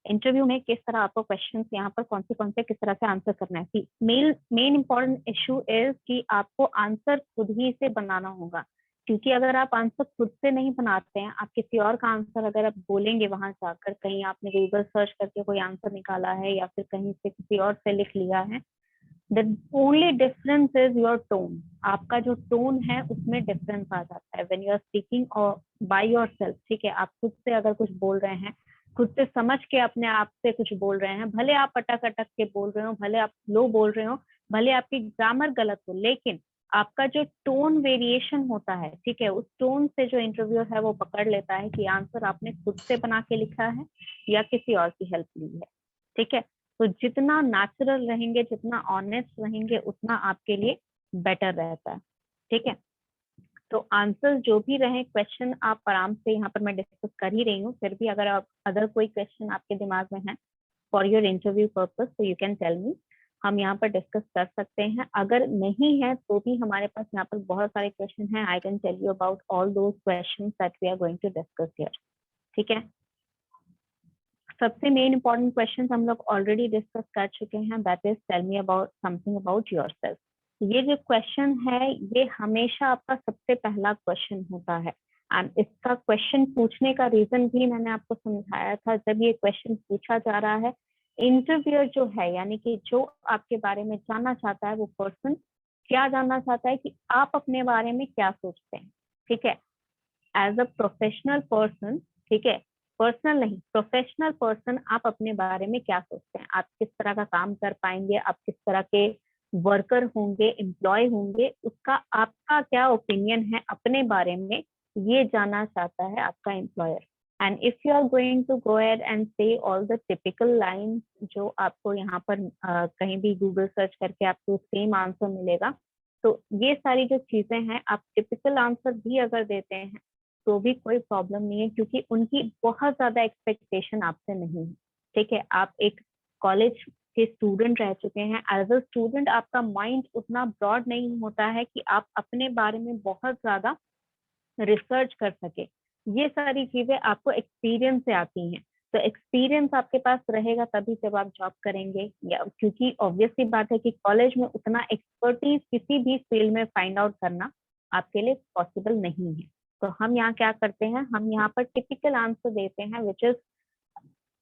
Interview में किस तरह आपको क्वेश्चंस यहाँ पर कौन से किस तरह से आंसर करना है। मेन इंपॉर्टेंट इशू इज कि आपको आंसर खुद ही से बनाना होगा, क्योंकि अगर आप आंसर खुद से नहीं बनाते हैं, आप किसी और का आंसर अगर आप बोलेंगे वहां जाकर, कहीं आपने गूगल सर्च करके कोई आंसर निकाला है या फिर कहीं से किसी और से लिख लिया है, the only difference is your tone. आपका जो टोन है उसमें डिफरेंस आ जाता है व्हेन यू आर स्पीकिंग और बाय योरसेल्फ। ठीक है, आप खुद से अगर कुछ बोल रहे हैं, खुद से समझ के अपने आप से कुछ बोल रहे हैं, भले आप अटक अटक के बोल रहे हो, भले आप स्लो बोल रहे हो, भले आपकी ग्रामर गलत हो, लेकिन आपका जो टोन वेरिएशन होता है, ठीक है, उस टोन से जो इंटरव्यूअर है वो पकड़ लेता है कि आंसर आपने खुद से बना के लिखा है या किसी और की हेल्प ली है। ठीक है, तो जितना नेचुरल रहेंगे, जितना ऑनेस्ट रहेंगे, उतना आपके लिए बेटर रहता है। ठीक है, तो आंसर जो भी रहे, क्वेश्चन आप आराम से, यहाँ पर मैं डिस्कस कर ही रही हूँ, फिर भी अगर आप अदर कोई क्वेश्चन आपके दिमाग में है फॉर योर इंटरव्यू पर्पस, तो यू कैन टेल मी, हम यहाँ पर डिस्कस कर सकते हैं। अगर नहीं है तो भी हमारे पास यहाँ पर बहुत सारे क्वेश्चन हैं, I can tell you about all those question that we are going to discuss here. ठीक है, सबसे मेन इंपॉर्टेंट क्वेश्चन हम लोग ऑलरेडी डिस्कस कर चुके हैं, that is tell me about something about yourself. ये जो क्वेश्चन है ये हमेशा आपका सबसे पहला क्वेश्चन होता है, एंड इसका क्वेश्चन पूछने का रीजन भी मैंने आपको समझाया था। जब ये क्वेश्चन पूछा जा रहा है, इंटरव्यूअर जो है, यानी कि जो आपके बारे में जानना चाहता है, वो पर्सन क्या जानना चाहता है कि आप अपने बारे में क्या सोचते हैं। ठीक है, एज अ प्रोफेशनल पर्सन, ठीक है, पर्सनल नहीं, प्रोफेशनल पर्सन, आप अपने बारे में क्या सोचते हैं, आप किस तरह का काम कर पाएंगे, आप किस तरह के वर्कर होंगे, एम्प्लॉय होंगे, उसका आपका क्या ओपिनियन है अपने बारे में, ये जानना चाहता है आपका employer. And if you are going to go ahead and say all the typical line जो आपको यहाँ पर कहीं भी गूगल सर्च करके आपको सेम आंसर मिलेगा, तो ये सारी जो चीजें हैं, आप टिपिकल आंसर भी अगर देते हैं तो भी कोई प्रॉब्लम नहीं है, क्योंकि उनकी बहुत ज्यादा एक्सपेक्टेशन आपसे नहीं है। ठीक है, आप एक कॉलेज के स्टूडेंट रह चुके हैं, एज अ स्टूडेंट आपका माइंड उतना ब्रॉड नहीं होता है कि आप अपने बारे में बहुत ज्यादा रिसर्च कर सके। ये सारी चीजें आपको एक्सपीरियंस से आती हैं, तो एक्सपीरियंस आपके पास रहेगा तभी जब आप जॉब करेंगे, या क्योंकि ऑब्वियसली बात है कि कॉलेज में उतना एक्सपर्टीज किसी भी फील्ड में फाइंड आउट करना आपके लिए पॉसिबल नहीं है। तो हम यहाँ क्या करते हैं, हम यहाँ पर टिपिकल आंसर देते हैं, which is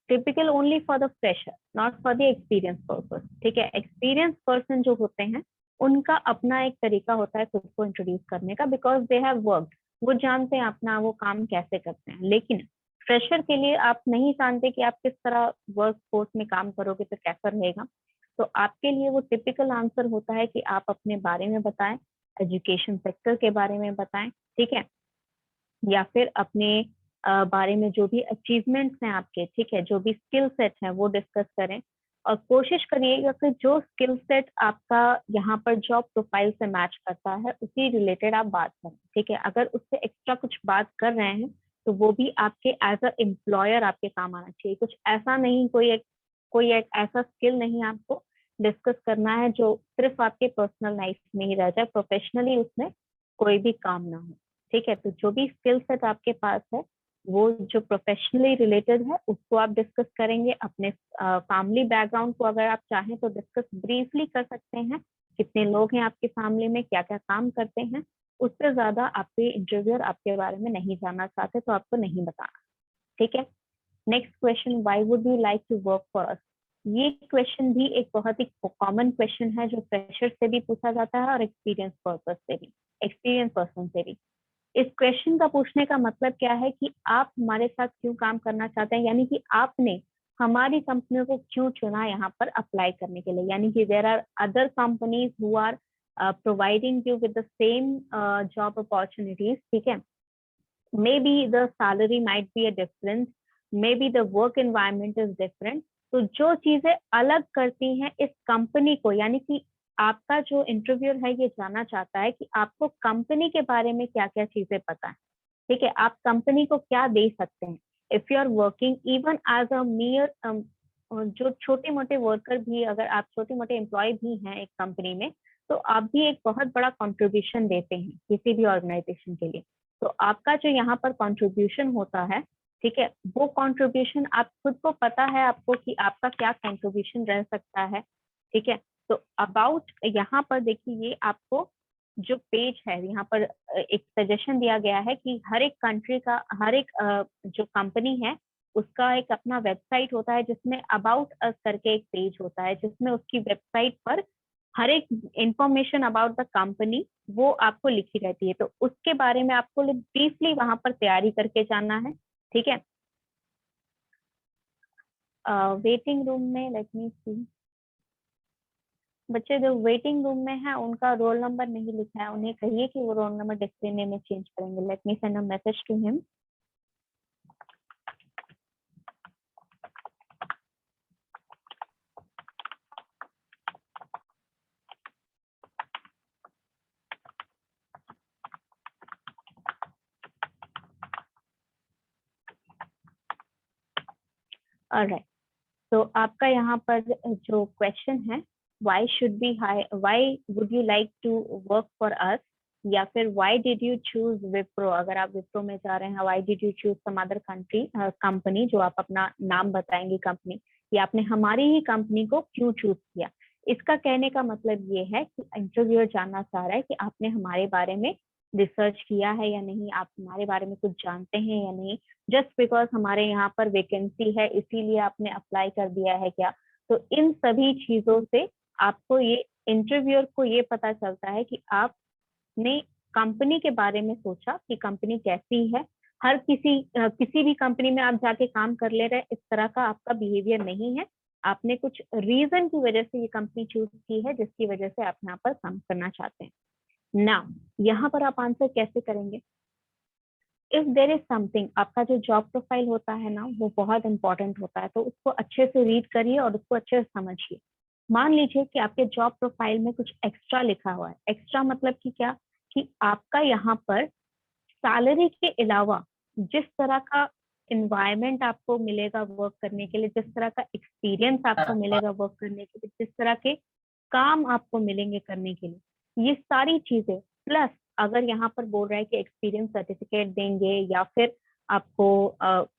typical only for the fresher, not for the experience person. ठीक है, एक्सपीरियंस पर्सन जो होते हैं उनका अपना एक तरीका होता है खुद को इंट्रोड्यूस करने का, बिकॉज दे हैव वर्कड, वो जानते हैं अपना वो काम कैसे करते हैं। लेकिन फ्रेशर के लिए आप नहीं जानते कि आप किस तरह वर्क फोर्स में काम करोगे तो कैसा रहेगा, तो आपके लिए वो टिपिकल आंसर होता है कि आप अपने बारे में बताएं, एजुकेशन सेक्टर के बारे में बताएं, ठीक है, या फिर अपने बारे में जो भी अचीवमेंट्स हैं आपके, ठीक है, जो भी स्किल सेट है वो डिस्कस करें। और कोशिश करिएगा कि जो स्किल सेट आपका यहाँ पर जॉब प्रोफाइल से मैच करता है उसी रिलेटेड आप बात करें। ठीक है, अगर उससे एक्स्ट्रा कुछ बात कर रहे हैं तो वो भी आपके एज अ एम्प्लॉयर आपके काम आना चाहिए। कुछ ऐसा नहीं, कोई एक ऐसा स्किल नहीं आपको डिस्कस करना है जो सिर्फ आपके पर्सनल लाइफ में ही रह जाए, प्रोफेशनली उसमें कोई भी काम ना हो। ठीक है, तो जो भी स्किल सेट आपके पास है वो जो प्रोफेशनली रिलेटेड है उसको आप डिस्कस करेंगे। अपने फैमिली बैकग्राउंड को अगर आप चाहें तो डिस्कस ब्रीफली कर सकते हैं, कितने लोग हैं आपकी फैमिली में, क्या क्या काम करते हैं, उससे ज्यादा आपके इंटरव्यूअर आपके बारे में नहीं जानना चाहते तो आपको नहीं बताना। ठीक है, next question, why would you like to work for us. ये क्वेश्चन भी एक बहुत ही कॉमन क्वेश्चन है जो फ्रेशर से भी पूछा जाता है और एक्सपीरियंस पर्पस से भी, एक्सपीरियंस पर्सन से भी। इस क्वेश्चन का पूछने का मतलब क्या है कि आप हमारे साथ क्यों काम करना चाहते हैं, यानी कि आपने हमारी कंपनियों को क्यों चुना यहाँ पर अप्लाई करने के लिए, यानी कि there are other companies who are providing you with the same job opportunities. ठीक है, maybe the salary might be a difference, maybe the work environment is different। तो जो चीजें अलग करती हैं इस कंपनी को, यानी कि आपका जो इंटरव्यूअर है ये जानना चाहता है कि आपको कंपनी के बारे में क्या क्या चीजें पता है। ठीक है, आप कंपनी को क्या दे सकते हैं। If you are working even as a mere, जो छोटे मोटे वर्कर भी, अगर आप छोटे मोटे एम्प्लॉय भी हैं एक कंपनी में, तो आप भी एक बहुत बड़ा कंट्रीब्यूशन देते हैं किसी भी ऑर्गेनाइजेशन के लिए। तो आपका जो यहाँ पर कंट्रीब्यूशन होता है, ठीक है, वो कंट्रीब्यूशन आप खुद को पता है आपको कि आपका क्या कंट्रीब्यूशन रह सकता है। ठीक है, तो अबाउट यहाँ पर देखिए, ये आपको जो पेज है यहाँ पर एक सजेशन दिया गया है कि हर एक कंट्री का, हर एक जो कंपनी है उसका एक अपना वेबसाइट होता है जिसमें अबाउट अस करके एक पेज होता है, जिसमें उसकी वेबसाइट पर हर एक इंफॉर्मेशन अबाउट द कंपनी वो आपको लिखी रहती है। तो उसके बारे में आपको ब्रीफली वहां पर तैयारी करके जाना है। ठीक है, वेटिंग रूम में लेट मी सी, बच्चे जो वेटिंग रूम में है उनका रोल नंबर नहीं लिखा है, उन्हें कहिए कि वो रोल नंबर डिस्प्ले में चेंज करेंगे। Let me send a message to him. Alright, तो आपका यहाँ पर जो क्वेश्चन है, why should we hire, why would you like to work for us, या फिर why did you choose Wipro, अगर आप विप्रो में जा रहे हैं why did you choose some other country company, जो आप अपना नाम बताएंगे कंपनी, या आपने हमारी ही कंपनी को क्यों चूज किया। इसका कहने का मतलब ये है कि इंटरव्यूअर जानना चाह रहा है कि आपने हमारे बारे में रिसर्च किया है या नहीं, आप हमारे बारे में कुछ जानते हैं या नहीं, जस्ट बिकॉज हमारे यहाँ पर वैकेंसी है इसीलिए आपने अप्लाई कर दिया है क्या। तो इन सभी चीजों से आपको ये, इंटरव्यूअर को ये पता चलता है कि आपने कंपनी के बारे में सोचा कि कंपनी कैसी है। हर किसी भी कंपनी में आप जाके काम कर ले रहे, इस तरह का आपका बिहेवियर नहीं है। आपने कुछ रीजन की वजह से ये कंपनी चूज की है जिसकी वजह से आप यहाँ पर काम करना चाहते हैं। ना, यहाँ पर आप आंसर कैसे करेंगे। इफ देर इज समथिंग, आपका जो जॉब प्रोफाइल होता है ना वो बहुत इंपॉर्टेंट होता है, तो उसको अच्छे से रीड करिए और उसको अच्छे से समझिए। मान लीजिए कि आपके जॉब प्रोफाइल में कुछ एक्स्ट्रा लिखा हुआ है। एक्स्ट्रा मतलब कि क्या, कि आपका यहाँ पर सैलरी के अलावा जिस तरह का इन्वायरमेंट आपको मिलेगा वर्क करने के लिए, जिस तरह का एक्सपीरियंस आपको मिलेगा वर्क करने के लिए, जिस तरह के काम आपको मिलेंगे करने के लिए, ये सारी चीजें प्लस अगर यहाँ पर बोल रहा है कि एक्सपीरियंस सर्टिफिकेट देंगे या फिर आपको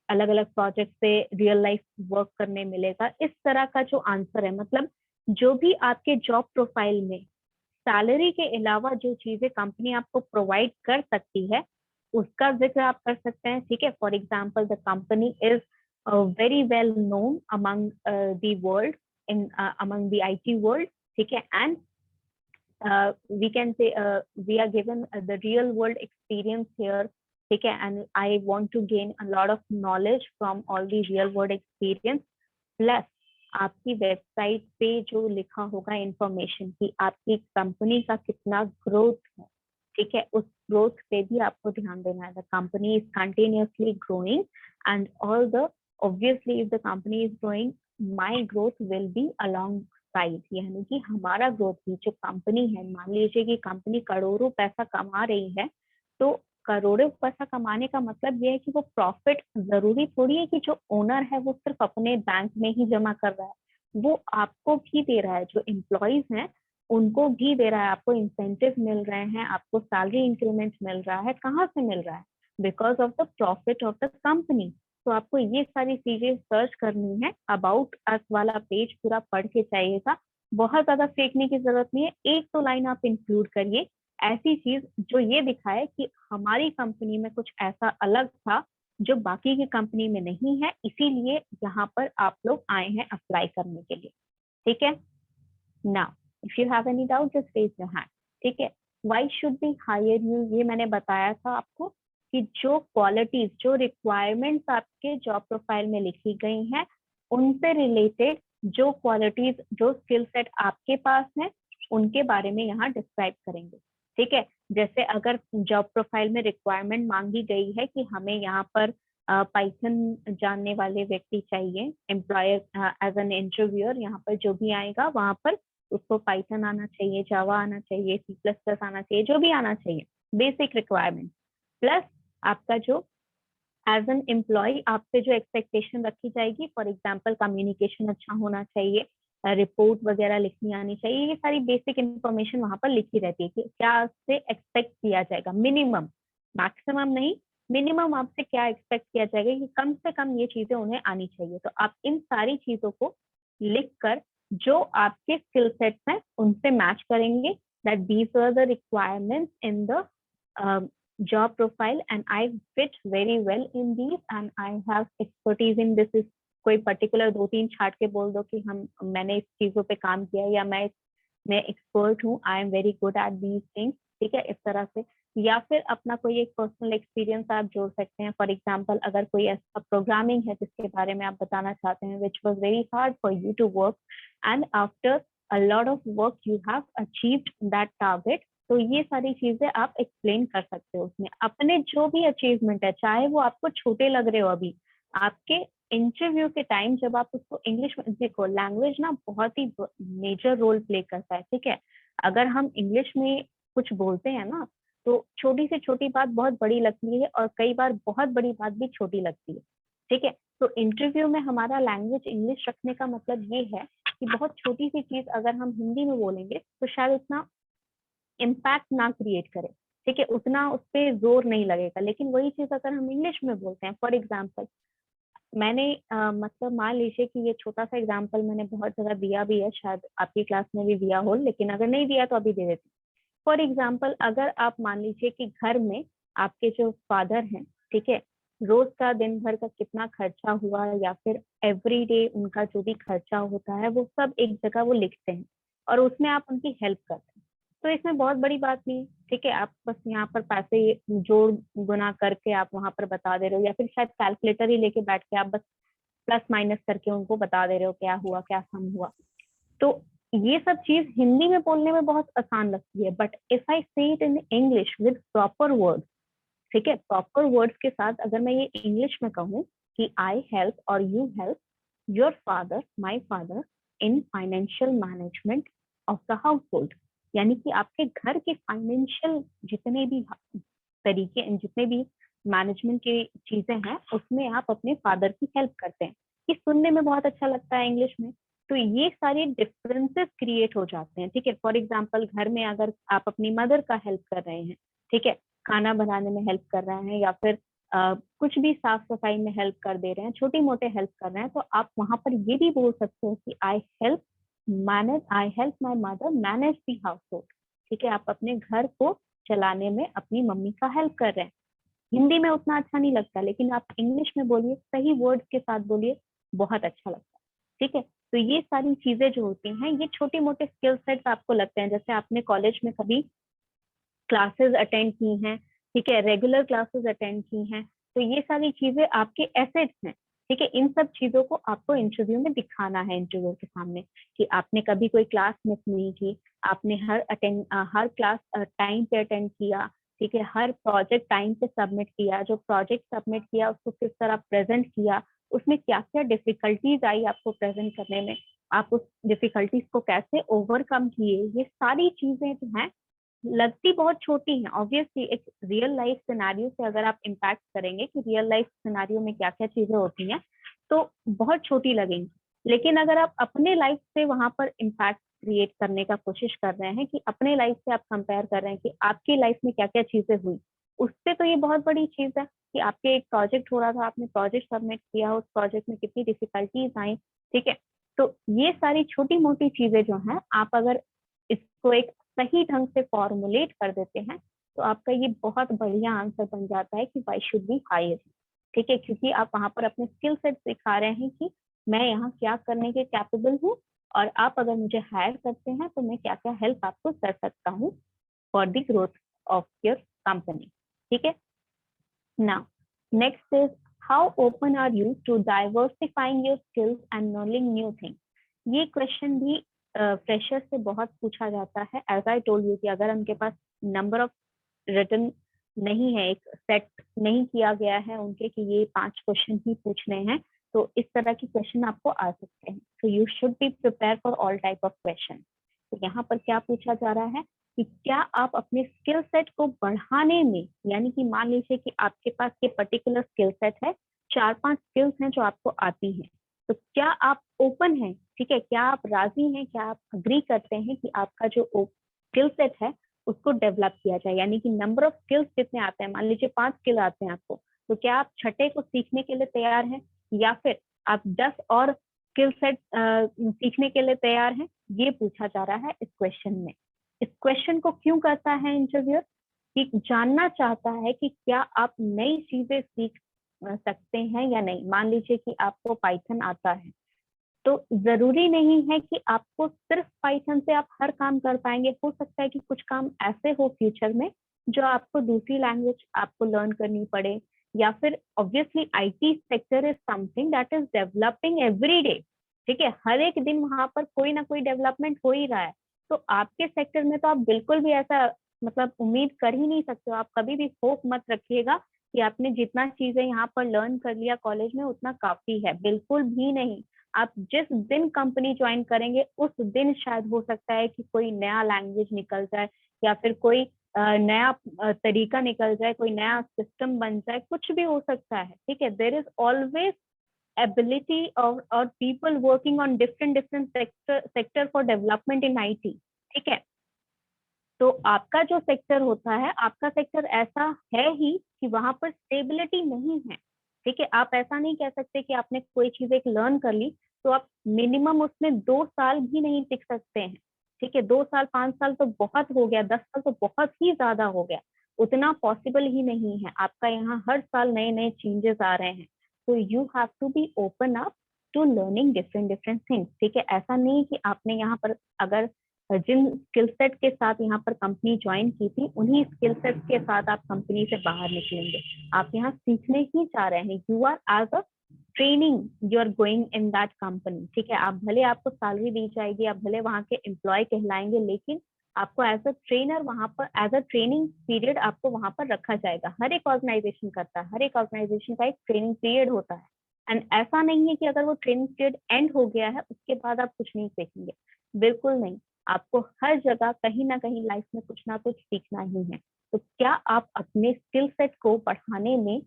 अलग अलग प्रोजेक्ट पे रियल लाइफ वर्क करने मिलेगा, इस तरह का जो आंसर है, मतलब जो भी आपके जॉब प्रोफाइल में सैलरी के अलावा जो चीजें कंपनी आपको प्रोवाइड कर सकती है उसका जिक्र आप कर सकते हैं। ठीक है, for example the company is very well known among the world, in among the IT world. ठीक है, and we can say we are given the real world experience here. ठीक है, and I want to gain a lot of knowledge from all the real world experience, plus आपकी website पे जो लिखा होगा information की आपकी कंपनी का कितना ग्रोथ है। ठीक है, उस ग्रोथ पे भी आपको ध्यान देना है। The company is continuously growing and all the, obviously if the company is growing my growth will be along side, यानी कि हमारा ग्रोथ भी, जो कंपनी है, मान लीजिए कि कंपनी करोड़ों पैसा कमा रही है, तो करोड़ों पैसा कमाने का मतलब ये है कि वो प्रॉफिट जरूरी थोड़ी है कि जो ओनर है वो सिर्फ अपने बैंक में ही जमा कर रहा है, वो आपको भी दे रहा है, जो एम्प्लॉयज हैं उनको भी दे रहा है, आपको इंसेंटिव मिल रहे हैं, आपको सैलरी इंक्रीमेंट मिल रहा है। कहाँ से मिल रहा है? Because of the profit of the company. तो आपको ये सारी चीजें सर्च करनी है। अबाउट अस वाला पेज पूरा पढ़ के चाहिएगा, बहुत ज्यादा फेंकने की जरूरत नहीं है, एक तो लाइन आप इंक्लूड करिए ऐसी चीज जो ये दिखाए कि हमारी कंपनी में कुछ ऐसा अलग था जो बाकी की कंपनी में नहीं है, इसीलिए यहाँ पर आप लोग आए हैं अप्लाई करने के लिए। ठीक है, now if you have any doubt just raise your hand. ठीक है, why should we hire you, ये मैंने बताया था आपको कि जो क्वालिटीज, जो रिक्वायरमेंट्स आपके जॉब प्रोफाइल में लिखी गई हैं उनसे रिलेटेड जो क्वालिटीज, जो स्किल सेट आपके पास है उनके बारे में यहाँ डिस्क्राइब करेंगे। ठीक है, जैसे अगर जॉब प्रोफाइल में रिक्वायरमेंट मांगी गई है कि हमें यहाँ पर पाइथन जानने वाले व्यक्ति चाहिए, एम्प्लॉयर एज एन इंटरव्यूअर यहाँ पर जो भी आएगा वहां पर उसको पाइथन आना चाहिए, जावा आना चाहिए, C++ आना चाहिए, जो भी आना चाहिए, बेसिक रिक्वायरमेंट। प्लस आपका जो एज एन एम्प्लॉय आपसे जो एक्सपेक्टेशन रखी जाएगी, फॉर एग्जाम्पल कम्युनिकेशन अच्छा होना चाहिए, रिपोर्ट वगैरह लिखनी आनी चाहिए, ये सारी बेसिक इंफॉर्मेशन वहां पर लिखी रहती है कि क्या से एक्सपेक्ट किया जाएगा, मिनिमम, मैक्सिमम नहीं, मिनिमम आपसे क्या एक्सपेक्ट किया जाएगा कि कम से कम ये चीजें उन्हें आनी चाहिए। तो आप इन सारी चीजों को लिख कर जो आपके स्किल सेट्स हैं उनसे मैच करेंगे, that these are the requirements in the job profile and I fit very well in these and I have expertise in this is कोई पर्टिकुलर 2-3 छाट के बोल दो कि मैंने इस चीजों पे काम किया या मैं एक्सपर्ट हूँ, I am very good at these things, ठीक है, इस तरह से। या फिर अपना कोई एक पर्सनल एक्सपीरियंस आप जोड़ सकते हैं। फॉर एग्जाम्पल अगर कोई ऐसा प्रोग्रामिंग है जिसके बारे में आप बताना चाहते हैं which was very hard for you to work and after a lot of work you have achieved that target, तो ये सारी चीजें आप एक्सप्लेन कर सकते हो उसमें अपने जो भी अचीवमेंट है, चाहे वो आपको छोटे लग रहे हो अभी। आपके इंटरव्यू के टाइम जब आप उसको इंग्लिश में देखो, लैंग्वेज ना बहुत ही मेजर रोल प्ले करता है, ठीक है। अगर हम इंग्लिश में कुछ बोलते हैं ना तो छोटी से छोटी बात बहुत बड़ी लगती है और कई बार बहुत बड़ी बात भी छोटी लगती है, ठीक है। तो इंटरव्यू में हमारा लैंग्वेज इंग्लिश रखने का मतलब ये है कि बहुत छोटी सी चीज अगर हम हिंदी में बोलेंगे तो शायद उतना इम्पैक्ट ना क्रिएट करे, ठीक है, उतना उस पर जोर नहीं लगेगा। लेकिन वही चीज अगर हम इंग्लिश में बोलते हैं, फॉर एग्जाम्पल मैंने मतलब मान लीजिए कि ये छोटा सा एग्जाम्पल मैंने बहुत जगह दिया भी है, शायद आपकी क्लास में भी दिया हो, लेकिन अगर नहीं दिया तो अभी दे देती हूँ। फॉर एग्जाम्पल अगर आप मान लीजिए कि घर में आपके जो फादर हैं, ठीक है, रोज का दिन भर का कितना खर्चा हुआ या फिर एवरी डे उनका जो भी खर्चा होता है वो सब एक जगह वो लिखते हैं और उसमें आप उनकी हेल्प करते हैं। तो इसमें बहुत बड़ी बात नहीं, ठीक है, आप बस यहाँ पर पैसे जोड़ गुना करके आप वहां पर बता दे रहे हो या फिर शायद कैलकुलेटर ही लेके बैठ के आप बस प्लस माइनस करके उनको बता दे रहे हो क्या हुआ क्या सम हुआ। तो ये सब चीज हिंदी में बोलने में बहुत आसान लगती है, बट इफ आई से it in English with proper words, ठीक है, प्रॉपर वर्ड्स के साथ अगर मैं ये इंग्लिश में कहूँ कि आई हेल्प और you help your father my father in financial management of the house hold, यानी कि आपके घर के फाइनेंशियल जितने भी तरीके जितने भी मैनेजमेंट की चीजें हैं उसमें आप अपने फादर की हेल्प करते हैं। ये सुनने में बहुत अच्छा लगता है इंग्लिश में, तो ये सारे डिफरेंसेस क्रिएट हो जाते हैं, ठीक है। फॉर एग्जाम्पल घर में अगर आप अपनी मदर का हेल्प कर रहे हैं, ठीक है, खाना बनाने में हेल्प कर रहे हैं या फिर कुछ भी साफ सफाई में हेल्प कर दे रहे हैं, छोटी मोटे हेल्प कर रहे हैं, तो आप वहां पर ये भी बोल सकते हो कि I help my mother manage the house hold, ठीक है, आप अपने घर को चलाने में अपनी मम्मी का हेल्प कर रहे हैं। हिंदी में उतना अच्छा नहीं लगता, लेकिन आप इंग्लिश में बोलिए, सही वर्ड्स के साथ बोलिए, बहुत अच्छा लगता है, ठीक है। तो ये सारी चीजें जो होती हैं ये छोटी मोटे स्किल सेट्स आपको लगते हैं, जैसे आपने कॉलेज में कभी क्लासेस अटेंड की हैं, ठीक है, रेगुलर क्लासेस अटेंड की हैं, तो ये सारी चीजें आपके एसेट्स हैं, ठीक है। इन सब चीजों को आपको इंटरव्यू में दिखाना है, इंटरव्यू के सामने, कि आपने कभी कोई क्लास मिस नहीं की, आपने हर क्लास टाइम पे अटेंड किया, ठीक है, हर प्रोजेक्ट टाइम पे सबमिट किया, जो प्रोजेक्ट सबमिट किया उसको किस तरह प्रेजेंट किया, उसमें क्या क्या डिफिकल्टीज आई आपको प्रेजेंट करने में, आप उस डिफिकल्टीज को कैसे ओवरकम किए, ये सारी चीजें जो हैं लगती बहुत छोटी है। ऑब्वियसली एक रियल लाइफ सिनेरियो से अगर आप इम्पैक्ट करेंगे कि रियल लाइफ सिनेरियो में क्या क्या चीजें होती हैं तो बहुत छोटी लगेंगी, लेकिन अगर आप अपने लाइफ से वहां पर इम्पैक्ट क्रिएट करने का कोशिश कर रहे हैं कि अपने लाइफ से आप कंपेयर कर रहे हैं कि आपकी लाइफ में क्या क्या चीजें हुई, उससे तो ये बहुत बड़ी चीज है कि आपके एक प्रोजेक्ट हो रहा था, आपने प्रोजेक्ट सबमिट किया, उस प्रोजेक्ट में कितनी डिफिकल्टीज आई, ठीक है। तो ये सारी छोटी मोटी चीजें जो हैं आप अगर इसको एक सही ढंग से फॉर्मुलेट कर देते हैं तो आपका ये बहुत बढ़िया आंसर बन जाता है कि वाई शुड बी हायर, ठीक है, क्योंकि आप वहां पर अपने स्किल सेट दिखा रहे हैं कि मैं यहाँ क्या करने के कैपेबल हूँ और आप अगर मुझे हायर करते हैं तो मैं क्या क्या हेल्प आपको कर सकता हूँ for the growth of your company, ठीक है। Now next is how open are you to diversifying your skills and learning new thing. ये क्वेश्चन भी फ्रेशर से बहुत पूछा जाता है। एज आई टोल्ड यू कि अगर उनके पास नंबर ऑफ रिटन नहीं है, एक सेट नहीं किया गया है उनके कि ये 5 क्वेश्चन ही पूछने हैं, तो इस तरह की क्वेश्चन आपको आ सकते हैं। तो you should be prepare for all type of question. तो यहाँ पर क्या पूछा जा रहा है कि क्या आप अपने स्किल सेट को बढ़ाने में, यानी कि मान लीजिए कि आपके पास ये पर्टिकुलर स्किल सेट है, 4-5 स्किल्स हैं जो आपको आती हैं, तो क्या आप ओपन हैं, ठीक है, क्या आप राजी हैं, क्या आप अग्री करते हैं कि आपका जो स्किल सेट है उसको डेवलप किया जाए। यानी कि नंबर ऑफ स्किल्स जितने आते हैं, मान लीजिए 5 स्किल आते हैं आपको, तो क्या आप छठे को सीखने के लिए तैयार हैं, या फिर आप 10 और स्किल सेट सीखने के लिए तैयार हैं? ये पूछा जा रहा है इस क्वेश्चन में। इस क्वेश्चन को क्यों करता है इंटरव्यूअर? कि जानना चाहता है कि क्या आप नई चीजें सीख सकते हैं या नहीं। मान लीजिए कि आपको पाइथन आता है, तो जरूरी नहीं है कि आपको सिर्फ पाइथन से आप हर काम कर पाएंगे। हो सकता है कि कुछ काम ऐसे हो फ्यूचर में जो आपको दूसरी लैंग्वेज आपको लर्न करनी पड़े, या फिर obviously IT sector is something that is developing every day. ठीक है, हर एक दिन वहां पर कोई ना कोई डेवलपमेंट हो ही रहा है। तो आपके सेक्टर में तो आप बिल्कुल भी ऐसा मतलब उम्मीद कर ही नहीं सकते हो। आप कभी भी होप मत रखिएगा कि आपने जितना चीजें यहाँ पर लर्न कर लिया कॉलेज में उतना काफी है, बिल्कुल भी नहीं। आप जिस दिन कंपनी ज्वाइन करेंगे उस दिन शायद हो सकता है कि कोई नया लैंग्वेज निकल जाए, या फिर कोई नया तरीका निकल जाए, कोई नया सिस्टम बन जाए, कुछ भी हो सकता है। ठीक है, there is always ability or people working on different sector for development in IT। ठीक है, तो आपका जो सेक्टर होता है, आपका सेक्टर ऐसा है ही कि वहां पर स्टेबिलिटी नहीं है। ठीक है, आप ऐसा नहीं कह सकते कि आपने कोई चीज एक लर्न कर ली तो आप मिनिमम उसमें 2 साल भी नहीं टिक सकते हैं। ठीक है, 2 साल 5 साल तो बहुत हो गया, 10 साल तो बहुत ही ज्यादा हो गया, उतना पॉसिबल ही नहीं है। आपका यहाँ हर साल नए नए चेंजेस आ रहे हैं, तो you have to be open up to learning different different things. ठीक है, ऐसा नहीं कि आपने यहाँ पर अगर जिन स्किल सेट के साथ यहाँ पर कंपनी ज्वाइन की थी उन्हीं स्किल सेट के साथ आप कंपनी से बाहर निकलेंगे। आप यहाँ सीखने ही चाह रहे हैं, you are as a training you are going in that company. ठीक है, आप भले आपको सैलरी दी जाएगी, आप भले वहाँ के एम्प्लॉय कहलाएंगे, लेकिन आपको एज अ ट्रेनर वहाँ पर एज अ ट्रेनिंग पीरियड आपको वहाँ पर रखा जाएगा। हर एक ऑर्गेनाइजेशन करता है, हर एक ऑर्गेनाइजेशन का एक ट्रेनिंग पीरियड होता है। एंड ऐसा नहीं है कि अगर वो ट्रेनिंग पीरियड एंड हो गया है उसके बाद आप कुछ नहीं सीखेंगे, बिल्कुल नहीं। आपको हर जगह कहीं ना कहीं लाइफ में कुछ ना कुछ सीखना ही है। तो क्या आप अपने स्किल सेट को बढ़ाने में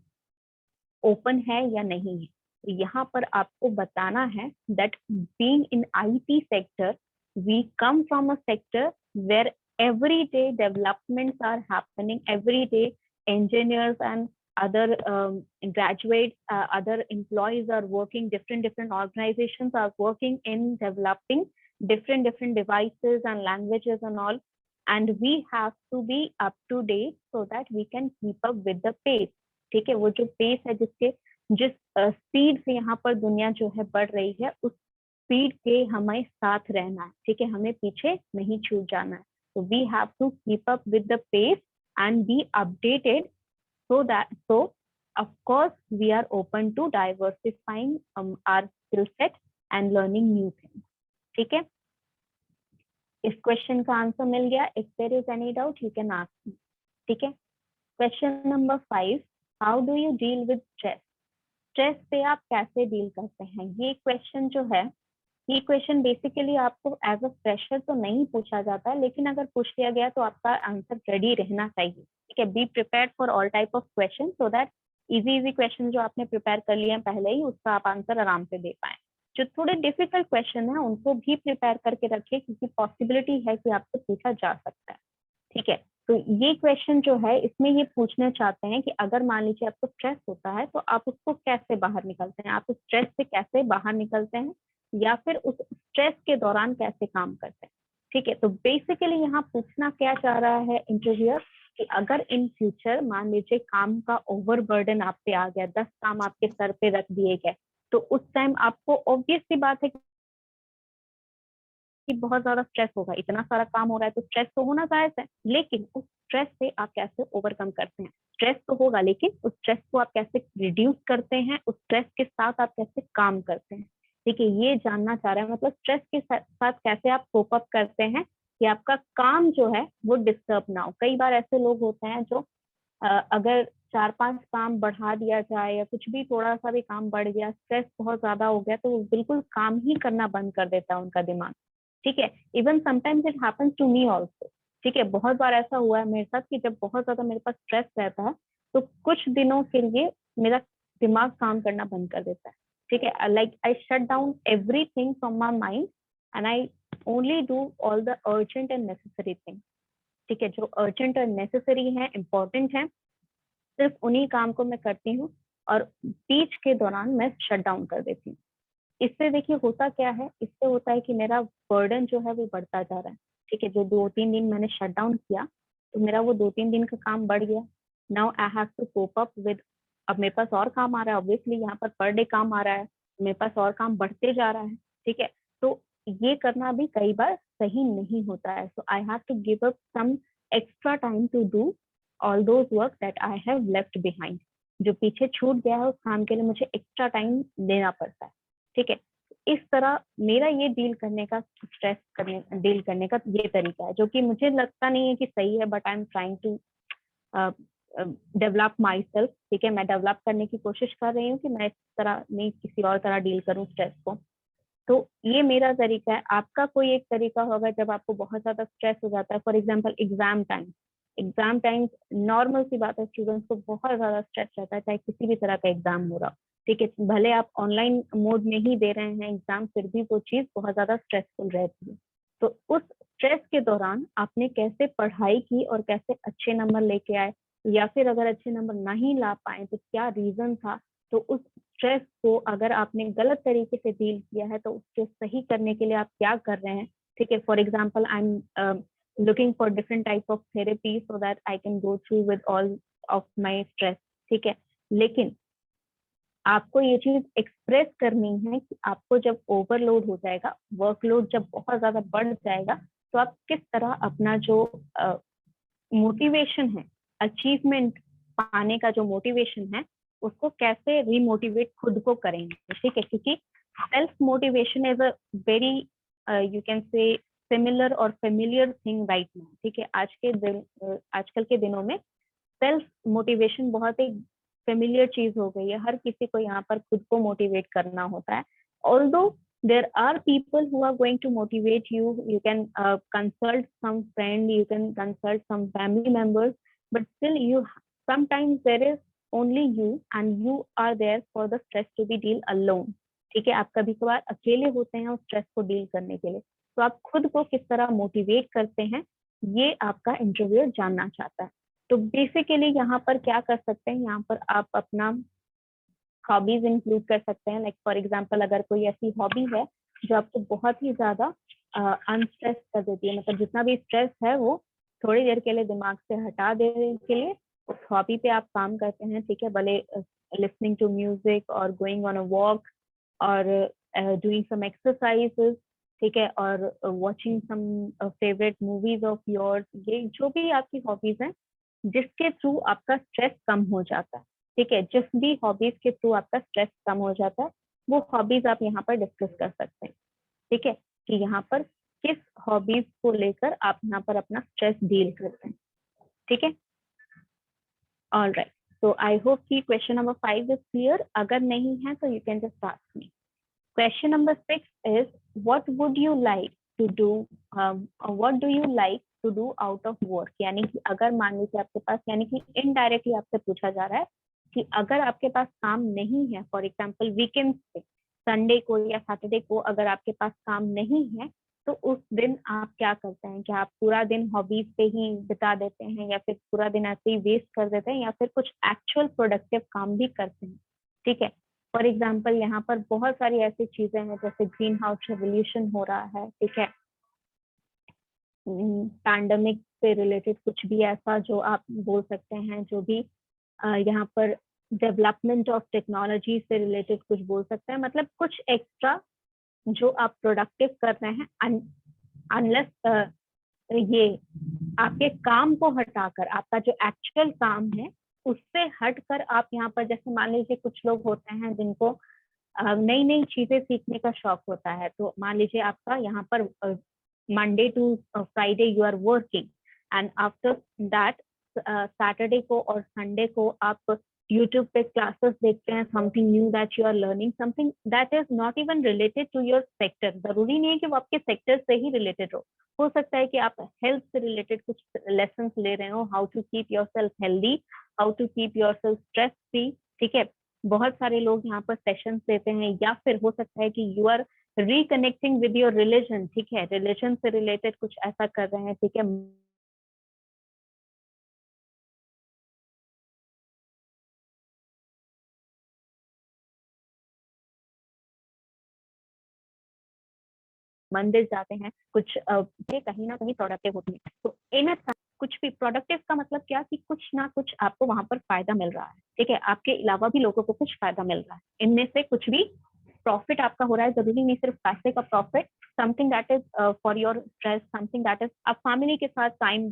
ओपन है या नहीं है? तो यहाँ पर आपको बताना है that being in IT sector, we come from a sector where every day developments are happening, every day engineers and other graduates, other employees are working, different organizations are working in developing different devices and languages and all, and we have to be up to date so that we can keep up with the pace। ठीक है, वो जो pace है जिस speed से यहाँ पर दुनिया जो है बढ़ रही है, उस स्पीड के हमें साथ रहना है। ठीक है, हमें पीछे नहीं छूट जाना है। तो we have to keep up with the pace and be updated, so of course we are open to diversifying our skill set and learning new things। ठीक है, इस क्वेश्चन का आंसर मिल गया। If there is any doubt you can ask me. ठीक है, question number 5, how do you deal with stress? Stress से आप कैसे डील करते हैं? ये क्वेश्चन जो है, ये क्वेश्चन बेसिकली आपको एज अ फ्रेशर तो नहीं पूछा जाता है, लेकिन अगर पूछ लिया गया तो आपका आंसर रेडी रहना चाहिए। ठीक है, be prepared for all type of question so that easy question जो आपने प्रिपेयर कर लिए हैं पहले ही, उसका आप आंसर आराम से दे पाए। जो थोड़े डिफिकल्ट क्वेश्चन है उनको भी प्रिपेयर करके रखिए, क्योंकि पॉसिबिलिटी है कि आपसे पूछा जा सकता है। ठीक है, तो ये क्वेश्चन जो है इसमें ये पूछना चाहते हैं कि अगर मान लीजिए आपको स्ट्रेस होता है तो आप उसको कैसे बाहर निकलते हैं, आप उस स्ट्रेस से कैसे बाहर निकलते हैं, या फिर उस स्ट्रेस के दौरान कैसे काम करते हैं। ठीक है, तो बेसिकली यहाँ पूछना क्या चाह रहा है इंटरव्यूअर कि अगर इन फ्यूचर मान लीजिए काम का ओवरबर्डन आप पे आ गया, 10 काम आपके सर पे रख दिए गए, तो उस टाइम आपको ऑब्वियस सी बात है कि बहुत ज्यादा स्ट्रेस होगा। इतना सारा काम हो रहा है तो स्ट्रेस तो होना जायज है, लेकिन उस स्ट्रेस से आप कैसे ओवरकम करते हैं? स्ट्रेस तो होगा, लेकिन उस स्ट्रेस को आप कैसे रिड्यूस करते हैं, उस स्ट्रेस के साथ आप कैसे काम करते हैं। ठीक है, ये जानना चाह रहे हैं, मतलब स्ट्रेस के साथ कैसे आप कोप अप करते हैं कि आपका काम जो है वो डिस्टर्ब ना हो। कई बार ऐसे लोग होते हैं जो अगर 4-5 काम बढ़ा दिया जाए या कुछ भी थोड़ा सा भी काम बढ़ गया, स्ट्रेस बहुत ज्यादा हो गया, तो वो बिल्कुल काम ही करना बंद कर देता है उनका दिमाग। ठीक है, even sometimes it happens to me also. ठीक है, बहुत बार ऐसा हुआ है मेरे साथ कि जब बहुत ज्यादा मेरे पास स्ट्रेस रहता है तो कुछ दिनों के लिए मेरा दिमाग काम करना बंद कर देता है। ठीक है, like I shut down everything from my mind and I only do all the urgent and necessary thing. ठीक है, जो अर्जेंट और नेसेसरी है, इम्पोर्टेंट है, सिर्फ उन्हीं काम को मैं करती हूँ और बीच के दौरान मैं शट डाउन कर देती हूँ। इससे देखिए होता क्या है, इससे होता है कि मेरा बर्डन जो है वो बढ़ता जा रहा है। ठीक है, जो 2-3 दिन मैंने शट डाउन किया तो मेरा वो 2-3 दिन का काम बढ़ गया। Now I have to cope up with, अब मेरे पास और काम आ रहा है, ऑब्वियसली यहाँ पर पर डे काम आ रहा है, मेरे पास और काम बढ़ते जा रहा है। ठीक है, तो ये करना भी कई बार सही नहीं होता है। So I have to give up some extra time to do all those work that I have left behind. जो पीछे छूट गया है उस काम के लिए मुझे एक्स्ट्रा टाइम देना पड़ता है। ठीक है, इस तरह मेरा ये डील करने का, स्ट्रेस करने डील करने का ये तरीका है, जो कि मुझे लगता नहीं है कि सही है, but I am trying to develop myself. ठीक है, मैं डेवलप करने की कोशिश कर रही हूँ कि मैं इस तरह नहीं किसी और तरह डील करूँ स्ट्रेस को। तो ये मेरा तरीका है। आपका कोई एक तरीका होगा जब आपको बहुत ज्यादा स्ट्रेस हो जाता है, for example exam time. Exam time normal सी बात है, स्टूडेंट्स को बहुत ज्यादा स्ट्रेस रहता है, चाहे किसी भी तरह का एग्जाम हो रहा हो। ठीक है, भले आप ऑनलाइन मोड में ही दे रहे हैं एग्जाम, फिर भी वो चीज बहुत ज्यादा स्ट्रेसफुल रहती है। तो उस स्ट्रेस के दौरान आपने कैसे पढ़ाई की और कैसे अच्छे नंबर लेके आए, या फिर अगर अच्छे नंबर नहीं ला पाए तो क्या रीजन था। तो उस स्ट्रेस को अगर आपने गलत तरीके से डील किया है तो उसको सही करने के लिए आप क्या कर रहे हैं। ठीक है, for example I am looking for different type of therapy so that I can go through with all of my stress। ठीक है, लेकिन आपको ये चीज एक्सप्रेस करनी है कि आपको जब ओवरलोड हो जाएगा, वर्कलोड जब बहुत ज्यादा बढ़ जाएगा, तो आप किस तरह अपना जो मोटिवेशन है, अचीवमेंट पाने का जो मोटिवेशन है, उसको कैसे रिमोटिवेट खुद को करेंगे। ठीक है, क्योंकि self motivation is a very you can say similar और फेमिलियर थिंग राइट नाउ। ठीक है, आजकल के दिनों में सेल्फ मोटिवेशन बहुत एक फेमिलियर चीज हो गई है। हर किसी को यहाँ पर खुद को मोटिवेट करना होता है। Although there are people who are going to motivate you, you can consult some friend, you can consult some family members, but still you, sometimes there is only you and you are there for the stress to be deal alone। ठीक है, आप कभी कभार अकेले होते हैं उस stress को डील करने के लिए। तो आप खुद को किस तरह मोटिवेट करते हैं, ये आपका इंटरव्यूअर जानना चाहता है। तो बेसिकली यहाँ पर क्या कर सकते हैं, यहाँ पर आप अपना हॉबीज इंक्लूड कर सकते हैं। लाइक फॉर एग्जांपल अगर कोई ऐसी हॉबी है जो आपको बहुत ही ज्यादा अनस्ट्रेस कर देती है, मतलब जितना भी स्ट्रेस है वो थोड़ी देर के लिए दिमाग से हटा देने के लिए उस हॉबी पे आप काम करते हैं। ठीक है, भले लिसनिंग टू म्यूजिक और गोइंग ऑन अ वॉक और डूइंग सम एक्सरसाइजेस। ठीक है, और watching some favourite movies of yours, ये जो भी आपकी हॉबीज हैं जिसके थ्रू आपका स्ट्रेस कम हो जाता है। ठीक है, जिस भी हॉबीज के थ्रू आपका स्ट्रेस कम हो जाता है वो हॉबीज आप यहाँ पर डिस्कस कर सकते हैं। ठीक है, कि यहाँ पर किस हॉबीज को लेकर आप यहाँ पर अपना स्ट्रेस डील करते हैं। ठीक है, ऑल राइट। तो आई होप कि क्वेश्चन नंबर 5 इज क्लियर। अगर नहीं है तो you can just ask me. Question number 6 is, what would you like to do? What do you like to do out of work? यानी कि अगर मान लीजिए आपके पास, यानी कि इनडायरेक्टली आपसे पूछा जा रहा है कि अगर आपके पास काम नहीं है, फॉर एग्जाम्पल वीकेंड पे, संडे को या सैटरडे को अगर आपके पास काम नहीं है तो उस दिन आप क्या करते हैं? क्या आप पूरा दिन हॉबीज पे ही बिता देते हैं, या फिर पूरा दिन ऐसे ही वेस्ट कर देते हैं, या फिर कुछ एक्चुअल प्रोडक्टिव काम भी करते हैं? ठीक है, फॉर एग्जाम्पल यहाँ पर बहुत सारी ऐसी चीजें हैं जैसे ग्रीन हाउस रेवोल्यूशन हो रहा है। ठीक है, पैंडेमिक से रिलेटेड कुछ भी ऐसा जो आप बोल सकते हैं, जो भी यहाँ पर डेवलपमेंट ऑफ टेक्नोलॉजी से रिलेटेड कुछ बोल सकते हैं, मतलब कुछ एक्स्ट्रा जो आप प्रोडक्टिव कर रहे हैं। अनलेस ये आपके काम को हटाकर, आपका जो एक्चुअल काम है उससे हटकर आप यहाँ पर, जैसे मान लीजिए कुछ लोग होते हैं जिनको नई नई चीजें सीखने का शौक होता है, तो मान लीजिए आपका यहाँ पर Monday to Friday you are working and after that Saturday को और संडे को आप यूट्यूब पे क्लासेस देखते हैं, something new that you are learning, something that is not even related to your sector. जरूरी नहीं है कि वो आपके सेक्टर से ही रिलेटेड हो सकता है कि आप हेल्थ से रिलेटेड कुछ लेसन ले रहे हो, how to keep yourself healthy, how to keep yourself stress free. ठीक है, बहुत सारे लोग यहाँ पर सेशंस देते हैं, या फिर हो सकता है कि you are reconnecting with your religion. ठीक है, रिलीजन से रिलेटेड कुछ ऐसा कर रहे हैं। ठीक है, मंदिर जाते हैं, कुछ कहीं ना कहीं प्रोडक्टिव होती है। तो इन कुछ भी प्रोडक्टिव का मतलब क्या कि कुछ ना कुछ आपको वहां पर फायदा मिल रहा है, ठीक है, आपके अलावा भी लोगों को कुछ फायदा मिल रहा है, इनमें से कुछ भी प्रॉफिट आपका हो रहा है, जरूरी नहीं सिर्फ पैसे का profit, something that is for your stress, something that is आप फैमिली के साथ time,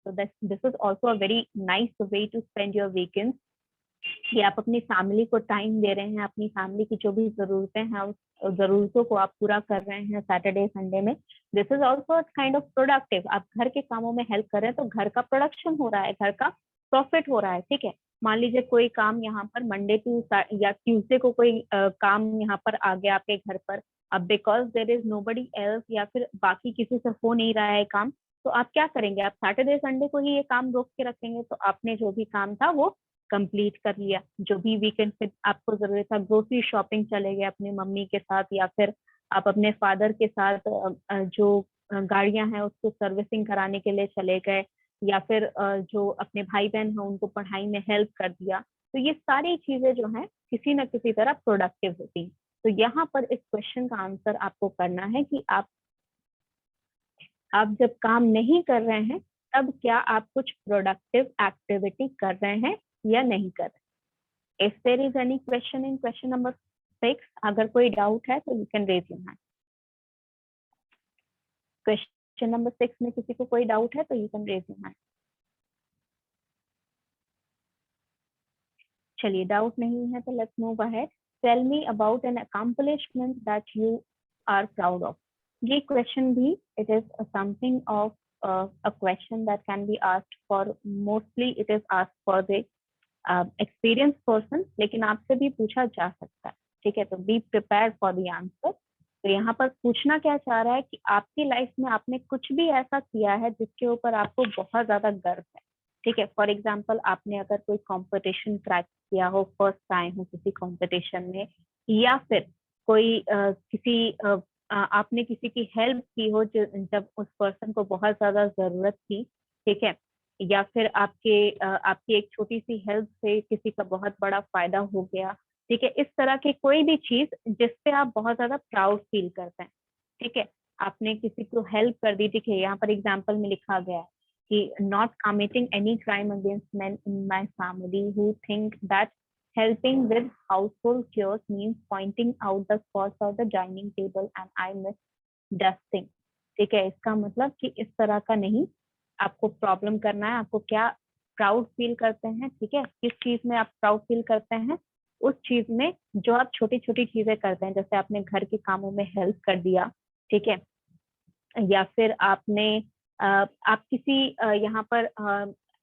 so this is also a very nice way to spend your weekends कि आप अपनी फैमिली को टाइम दे रहे हैं, अपनी फैमिली की जो भी जरूरतें हैं उस जरूरतों को आप पूरा कर रहे हैं सैटरडे संडे में। This is also kind of productive, आप घर के कामों में हेल्प कर रहे हैं तो घर का प्रोडक्शन हो रहा है, घर का प्रॉफिट हो रहा है, ठीक है। मान लीजिए कोई काम यहाँ पर मंडे टू या ट्यूसडे को कोई काम यहाँ पर आ गया आपके घर पर, अब because there is nobody else या फिर बाकी किसी से हो नहीं रहा है काम, तो आप क्या करेंगे, आप सैटरडे संडे को ही ये काम रोक के रखेंगे, तो आपने जो भी काम था वो कंप्लीट कर लिया। जो भी वीकेंड पे आपको जरूरत था, ग्रोसरी शॉपिंग चले गए अपनी मम्मी के साथ, या फिर आप अपने फादर के साथ जो गाड़ियां हैं उसको सर्विसिंग कराने के लिए चले गए, या फिर जो अपने भाई बहन हैं उनको पढ़ाई में हेल्प कर दिया। तो ये सारी चीजें जो है किसी न किसी तरह प्रोडक्टिव होती हैं। तो यहाँ पर इस क्वेश्चन का आंसर आपको करना है कि आप जब काम नहीं कर रहे हैं तब क्या आप कुछ प्रोडक्टिव एक्टिविटी कर रहे हैं या नहीं कर रहे। If there is any question in question number 6, अगर कोई डाउट है तो you can raise your hand. Question number 6 में किसी को कोई डाउट है तो you can raise your hand. चलिए, डाउट नहीं है तो let's move ahead. Tell me about an accomplishment that you are proud of. ये क्वेश्चन भी it is something of a question that can be asked for, mostly it is asked for the experienced person, लेकिन आपसे भी पूछा जा सकता है, ठीक है। तो be prepare for the answer. तो यहाँ पर पूछना क्या चाह रहा है कि आपकी लाइफ में आपने कुछ भी ऐसा किया है जिसके ऊपर आपको बहुत ज्यादा गर्व है, ठीक है। फॉर एग्जाम्पल, आपने अगर कोई कंपटीशन क्रैक किया हो, फर्स्ट आए हो किसी कंपटीशन में, या फिर कोई आपने किसी की हेल्प की हो जब उस पर्सन को बहुत ज्यादा जरूरत थी, ठीक है, या फिर आपकी एक छोटी सी हेल्प से किसी का बहुत बड़ा फायदा हो गया, ठीक है। इस तरह की कोई भी चीज जिससे आप बहुत ज्यादा प्राउड फील करते हैं, ठीक है। आपने किसी को हेल्प कर दी, ठीक है। यहाँ पर एग्जाम्पल में लिखा गया है कि not committing any crime against man in my family who think that helping with household chores means pointing out the spots of the dining table and I miss dusting, ठीक है। इसका मतलब कि इस तरह का नहीं आपको प्रॉब्लम करना है, आपको क्या प्राउड फील करते हैं, ठीक है, किस चीज में आप प्राउड फील करते हैं, उस चीज में जो आप छोटी छोटी चीजें करते हैं, जैसे आपने घर के कामों में हेल्प कर दिया, ठीक है, या फिर आपने आप किसी यहाँ पर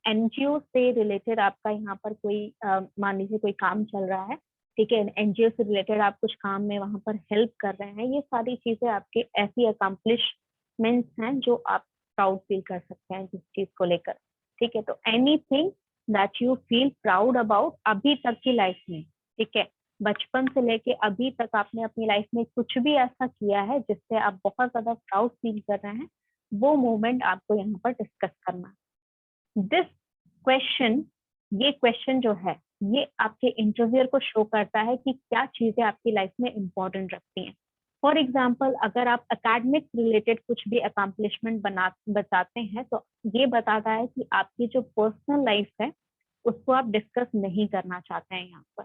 एनजीओ से रिलेटेड आपका यहाँ पर कोई मान लीजिए कोई काम चल रहा है, ठीक है, एनजीओ से रिलेटेड आप कुछ काम में वहां पर हेल्प कर रहे हैं, ये सारी चीजें आपके ऐसी अकम्प्लिशमेंट्स हैं जो आप प्राउड फील कर सकते हैं जिस चीज को लेकर, ठीक है। तो anything that you feel proud about अभी तक की लाइफ में, ठीक है, बचपन से लेके अभी तक आपने अपनी लाइफ में कुछ भी ऐसा किया है जिससे आप बहुत ज्यादा प्राउड फील कर रहे हैं, वो मोमेंट आपको यहाँ पर डिस्कस करना है। दिस क्वेश्चन, ये क्वेश्चन जो है ये आपके इंटरव्यूअर को शो करता है कि क्या चीजें आपकी लाइफ में इंपॉर्टेंट रखती हैं। फॉर एग्जाम्पल, अगर आप अकेडमिक रिलेटेड कुछ भी अकम्पलिशमेंट बताते हैं तो ये बताता है कि आपकी जो पर्सनल लाइफ है उसको आप डिस्कस नहीं करना चाहते हैं यहाँ पर,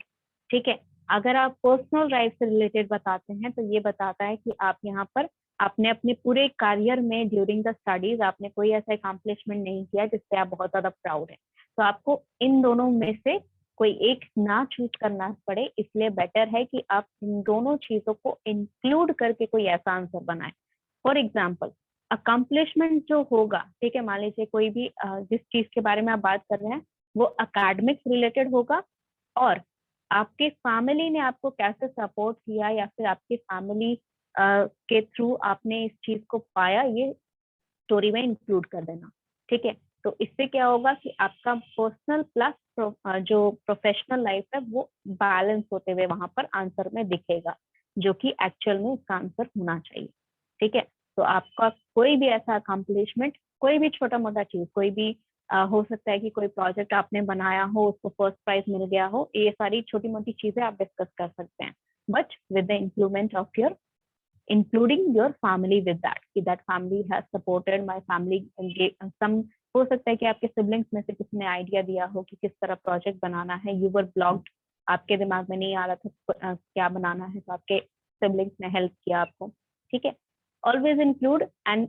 ठीक है। अगर आप पर्सनल लाइफ से रिलेटेड बताते हैं तो ये बताता है कि आप यहाँ पर आपने अपने पूरे करियर में ड्यूरिंग द स्टडीज आपने कोई ऐसा अकम्पलिशमेंट नहीं किया जिससे आप बहुत ज्यादा प्राउड है। तो आपको इन दोनों में से कोई एक ना चूज करना पड़े, इसलिए बेटर है कि आप इन दोनों चीजों को इंक्लूड करके कोई ऐसा आंसर बनाए। फॉर एग्जाम्पल, अकम्पलिशमेंट जो होगा, ठीक है, मान लीजिए कोई भी जिस चीज के बारे में आप बात कर रहे हैं वो अकेडमिक्स रिलेटेड होगा, और आपके फैमिली ने आपको कैसे सपोर्ट किया या फिर आपकी फैमिली के थ्रू आपने इस चीज को पाया, ये स्टोरी में इंक्लूड कर देना, ठीक है। तो इससे क्या होगा कि आपका पर्सनल प्लस जो प्रोफेशनल लाइफ है वो बैलेंस होते हुए वहां पर आंसर में दिखेगा, जो कि एक्चुअल में इसका आंसर होना चाहिए, ठीक है। तो आपका कोई भी ऐसा अकम्पलिशमेंट, कोई भी छोटा मोटा चीज, कोई भी हो सकता है कि कोई प्रोजेक्ट आपने बनाया हो उसको फर्स्ट प्राइज मिल गया हो, ये सारी छोटी मोटी चीजें आप डिस्कस कर सकते हैं, but with the involvement of your including your family with that, कि that family has supported my family. सम हो सकता है कि आपके सिबलिंग्स में से किसी ने आइडिया दिया हो कि किस तरह प्रोजेक्ट बनाना है, यू वर ब्लॉक्ड, आपके दिमाग में नहीं आ रहा था क्या बनाना है, तो आपके सिबलिंग्स ने हेल्प किया आपको, ठीक है। Always include and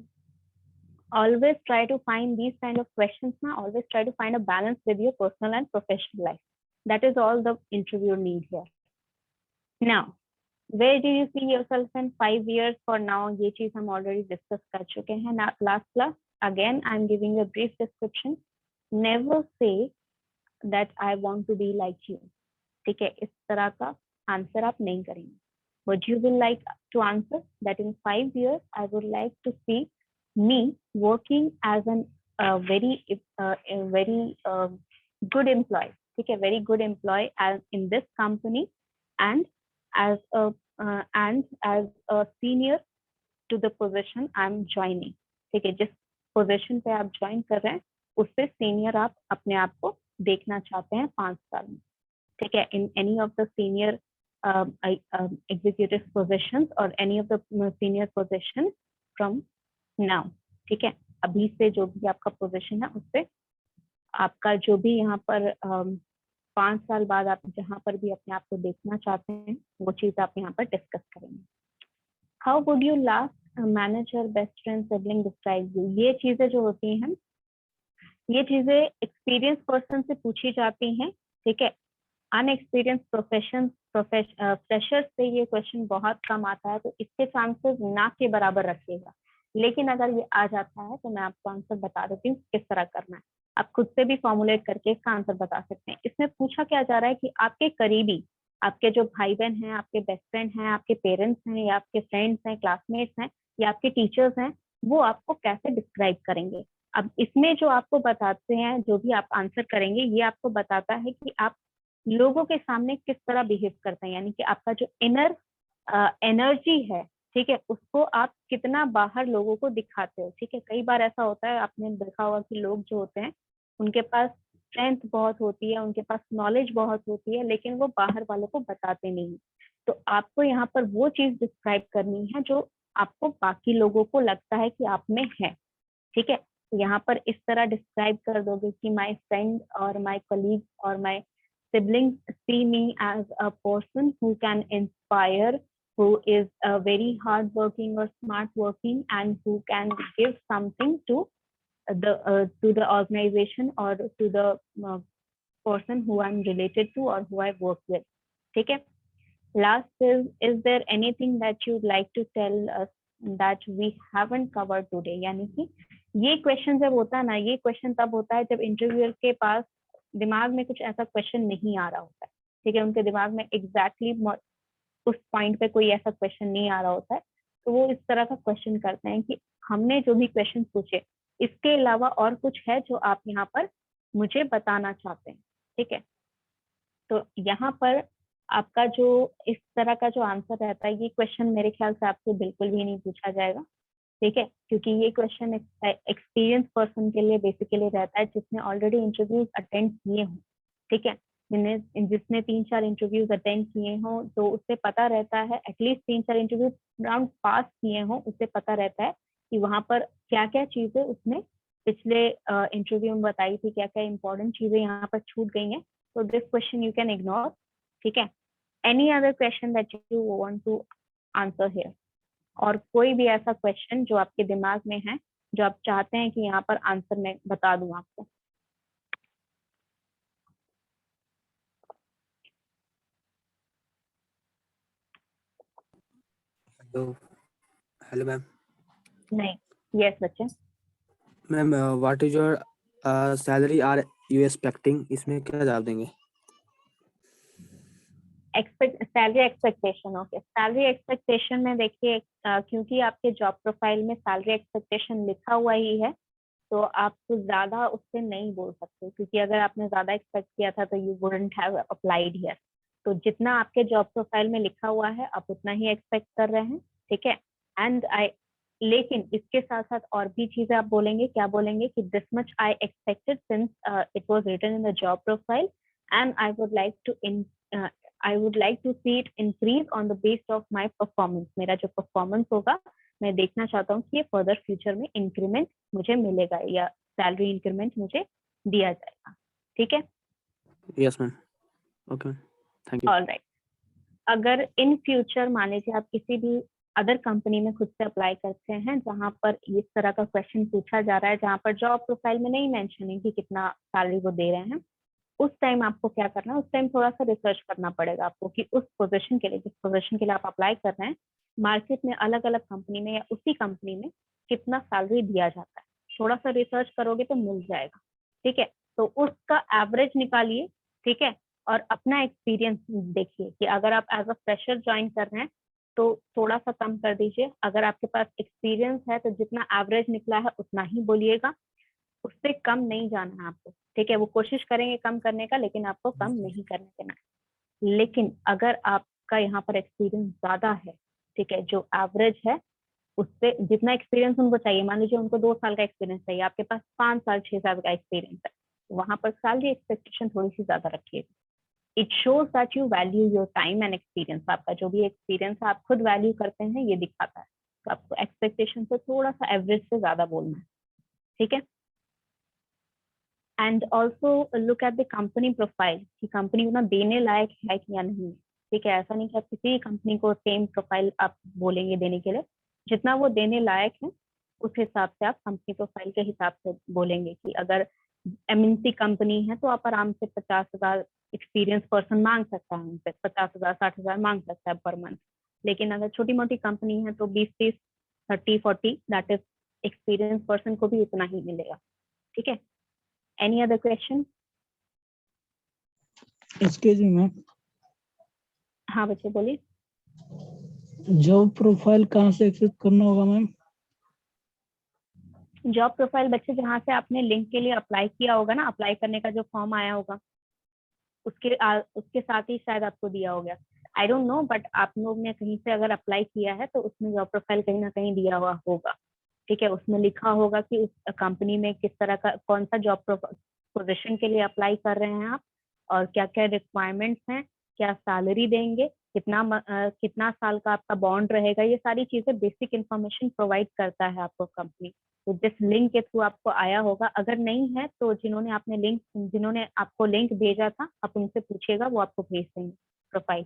always try to find these kind of questions now, always try to find a balance with your personal and professional life. That is all the interviewer need here. Now, where do you see yourself in 5 years for now? ये चीज हम already discuss कर चुके हैं last class. Again, I'm giving you a brief description. Never say that I want to be like you. ठीक है, इस तरह का आंसर आप नहीं करेंगे. What you will like to answer that in 5 years I would like to see me working as a very good employee, ठीक है, very good employee as in this company, and as a senior to the position I'm joining, ठीक है, जिस position पे आप join कर रहे हैं उससे सीनियर आप अपने आप को देखना चाहते हैं 5 साल में, ठीक है, in any of the senior executive positions or any of the senior positions from now, ठीक है। अभी से जो भी आपका पोजीशन है उससे आपका जो भी यहाँ पर 5 साल बाद आप जहाँ पर भी अपने आप को देखना चाहते हैं वो चीज आप यहाँ पर डिस्कस करेंगे। How would you last manager best friend sibling describe you, ये चीजें जो होती हैं ये चीजें एक्सपीरियंस पर्सन से पूछी जाती हैं, ठीक है। अनएक्सपीरियंस फ्रेशर्स से ये क्वेश्चन बहुत कम आता है, तो इसके चांसेस ना के बराबर रखिएगा, लेकिन अगर ये आ जाता है तो मैं आपको आंसर बता देती हूँ किस तरह करना है। आप खुद से भी फॉर्मुलेट करके इसका आंसर बता सकते हैं। इसमें पूछा क्या जा रहा है कि आपके करीबी, आपके जो भाई बहन हैं, आपके बेस्ट फ्रेंड हैं, आपके पेरेंट्स हैं, या आपके फ्रेंड्स हैं, क्लासमेट्स हैं, या आपके टीचर्स हैं, वो आपको कैसे डिस्क्राइब करेंगे। अब इसमें जो आपको बताते हैं, जो भी आप आंसर करेंगे, ये आपको बताता है कि आप लोगों के सामने किस तरह बिहेव करते हैं, यानी कि आपका जो इनर एनर्जी है, ठीक है, उसको आप कितना बाहर लोगों को दिखाते हो, ठीक है। कई बार ऐसा होता है, आपने देखा होगा कि लोग जो होते हैं उनके पास स्ट्रेंथ बहुत होती है, उनके पास नॉलेज बहुत होती है, लेकिन वो बाहर वालों को बताते नहीं। तो आपको यहाँ पर वो चीज डिस्क्राइब करनी है जो आपको बाकी लोगों को लगता है कि आप में है, ठीक है। तो यहाँ पर इस तरह डिस्क्राइब कर दोगे कि माई फ्रेंड और माई कलीग और माई siblings see me as a person who can inspire, who is very hard working or smart working, and who can give something to the organization or to the person who I'm related to or who I work with, ठीक है। Last is there anything that you'd like to tell us that we haven't covered today, यानी कि ये question जब होता है ना, ये क्वेश्चन तब होता है जब इंटरव्यूअर के पास दिमाग में कुछ ऐसा क्वेश्चन नहीं आ रहा होता है, ठीक है, उनके दिमाग में एग्जैक्टली उस पॉइंट पे कोई ऐसा क्वेश्चन नहीं आ रहा होता है, तो वो इस तरह का क्वेश्चन करते हैं कि हमने जो भी क्वेश्चन पूछे इसके अलावा और कुछ है जो आप यहाँ पर मुझे बताना चाहते हैं, ठीक है। तो यहाँ पर आपका जो इस तरह का जो आंसर रहता है, ये क्वेश्चन मेरे ख्याल से आपसे बिल्कुल भी नहीं पूछा जाएगा, ठीक है, क्योंकि ये क्वेश्चन एक्सपीरियंस पर्सन के लिए बेसिकली रहता है जिसने ऑलरेडी इंटरव्यूज अटेंड किए हों, ठीक है, जिसने 3-4 इंटरव्यूज अटेंड किए हों, तो उससे पता रहता है, एटलीस्ट 3-4 इंटरव्यूज राउंड पास किए हों, उससे पता रहता है कि वहां पर क्या क्या चीजें उसने पिछले इंटरव्यू में बताई थी, क्या क्या इंपॉर्टेंट चीजें यहाँ पर छूट गई हैं। तो this question you can ignore, ठीक है। Any other question that you want to answer here, और कोई भी ऐसा क्वेश्चन जो आपके दिमाग में है जो आप चाहते हैं कि यहाँ पर आंसर मैं बता दूं आपको। Hello hello ma'am. नहीं, यस बच्चे। Ma'am what is your salary are you expecting, इसमें क्या जवाब देंगे? Salary expectation, okay. Salary expectation में देखिए, क्योंकि आपके जॉब प्रोफाइल में सैलरी एक्सपेक्टेशन लिखा हुआ ही है, तो आप कुछ ज्यादा उससे नहीं बोल सकते, क्योंकि अगर आपने ज्यादा एक्सपेक्ट किया था तो you wouldn't have applied here. तो जितना आपके जॉब प्रोफाइल में लिखा हुआ है आप उतना ही एक्सपेक्ट कर रहे हैं, ठीक है। एंड आई, लेकिन इसके साथ साथ और भी चीजें आप बोलेंगे, क्या बोलेंगे कि this much I expected since it was written in the job profile, and I would like to I would like to see it increase on the based of my performance. मेरा जो परफॉर्मेंस होगा मैं देखना चाहता हूँ कि ये further future में इंक्रीमेंट मुझे मिलेगा या सैलरी इंक्रीमेंट मुझे दिया जाएगा। ठीक है, yes ma'am, okay ma'am, thank you. All right. अगर इन फ्यूचर मान लीजिए आप किसी भी अदर कंपनी में खुद से अप्लाई करते हैं जहां पर इस तरह का क्वेश्चन पूछा जा रहा है, जहां पर जॉब प्रोफाइल में नहीं मेंशन है कि कितना सैलरी वो दे रहे हैं, उस टाइम आपको क्या करना है, उस टाइम थोड़ा सा रिसर्च करना पड़ेगा आपको कि उस पोजीशन के लिए, जिस पोजीशन के लिए आप अप्लाई कर रहे हैं, मार्केट में अलग अलग कंपनी में या उसी कंपनी में कितना सैलरी दिया जाता है। थोड़ा सा रिसर्च करोगे तो मिल जाएगा। ठीक है, तो उसका एवरेज निकालिए। ठीक है, और अपना एक्सपीरियंस देखिए कि अगर आप एज अ फ्रेशर ज्वाइन कर रहे हैं तो थोड़ा सा कम कर दीजिए। अगर आपके पास एक्सपीरियंस है तो जितना एवरेज निकला है उतना ही बोलिएगा, उससे कम नहीं जाना है आपको। ठीक है, वो कोशिश करेंगे कम करने का, लेकिन आपको कम नहीं करने देना है। लेकिन अगर आपका यहाँ पर एक्सपीरियंस ज्यादा है, ठीक है, जो एवरेज है उससे जितना एक्सपीरियंस उनको चाहिए, मान लीजिए उनको 2 साल का एक्सपीरियंस चाहिए, आपके पास 5 साल 6 साल का एक्सपीरियंस है, वहां पर सैलरी एक्सपेक्टेशन थोड़ी सी ज्यादा रखिएगा। It shows that you value your time and experience. आपका जो भी एक्सपीरियंस है आप खुद वैल्यू करते हैं, ये दिखाता है। तो आपको एक्सपेक्टेशन से थोड़ा सा एवरेज से ज्यादा बोलना है। ठीक है, and also look at the company profile कि कंपनी उतना देने लायक है कि या नहीं। ठीक है, ऐसा नहीं कि आप किसी कंपनी को सेम प्रोफाइल आप बोलेंगे देने के लिए, जितना वो देने लायक है उस हिसाब से आप कंपनी प्रोफाइल के हिसाब से बोलेंगे। कि अगर एमएनसी कंपनी है तो आप आराम से 50,000 एक्सपीरियंस पर्सन मांग सकता है, उनसे 50,000 60,000 मांग सकता है पर मंथ। लेकिन अगर छोटी मोटी कंपनी है तो 20 30 30 40 दैट इज एक्सपीरियंस पर्सन को भी उतना ही मिलेगा। ठीक है, any other question? Excuse me ma'am, हाँ बच्चे बोलिए। जॉब प्रोफाइल कहाँ से एक्सेस करना होगा मैम? जॉब प्रोफाइल बच्चे जहाँ से आपने लिंक के लिए अप्लाई किया होगा ना, अप्लाई करने का जो फॉर्म आया होगा उसके साथ ही शायद आपको दिया होगा। आई डोंट नो, बट आप लोग ने कहीं से अगर अप्लाई किया है तो उसमें जॉब प्रोफाइल कहीं ना कहीं दिया हुआ होगा। ठीक है, उसमें लिखा होगा कि उस कंपनी में किस तरह का कौन सा जॉब पोजीशन के लिए अप्लाई कर रहे हैं आप, और क्या क्या रिक्वायरमेंट्स हैं, क्या सैलरी देंगे, कितना साल का आपका बॉन्ड रहेगा, ये सारी चीजें बेसिक इंफॉर्मेशन प्रोवाइड करता है आपको कंपनी। तो जिस लिंक के थ्रू आपको आया होगा, अगर नहीं है तो जिन्होंने आपको लिंक भेजा था आप उनसे पूछिएगा, वो आपको भेज देंगे profile.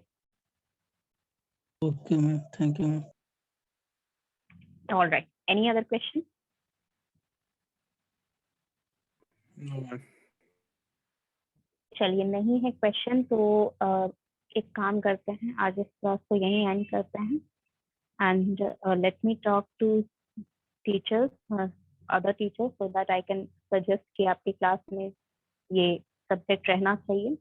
Okay ma'am, thank you ma'am. All right, any other question? No ma'am. चलिए, नहीं है क्वेश्चन तो एक काम करते हैं, आज इस क्लास को यहीं एंड करते हैं। And let me talk to teachers, other teachers, so that I can suggest कि आपकी क्लास में ये सब्जेक्ट रहना चाहिए।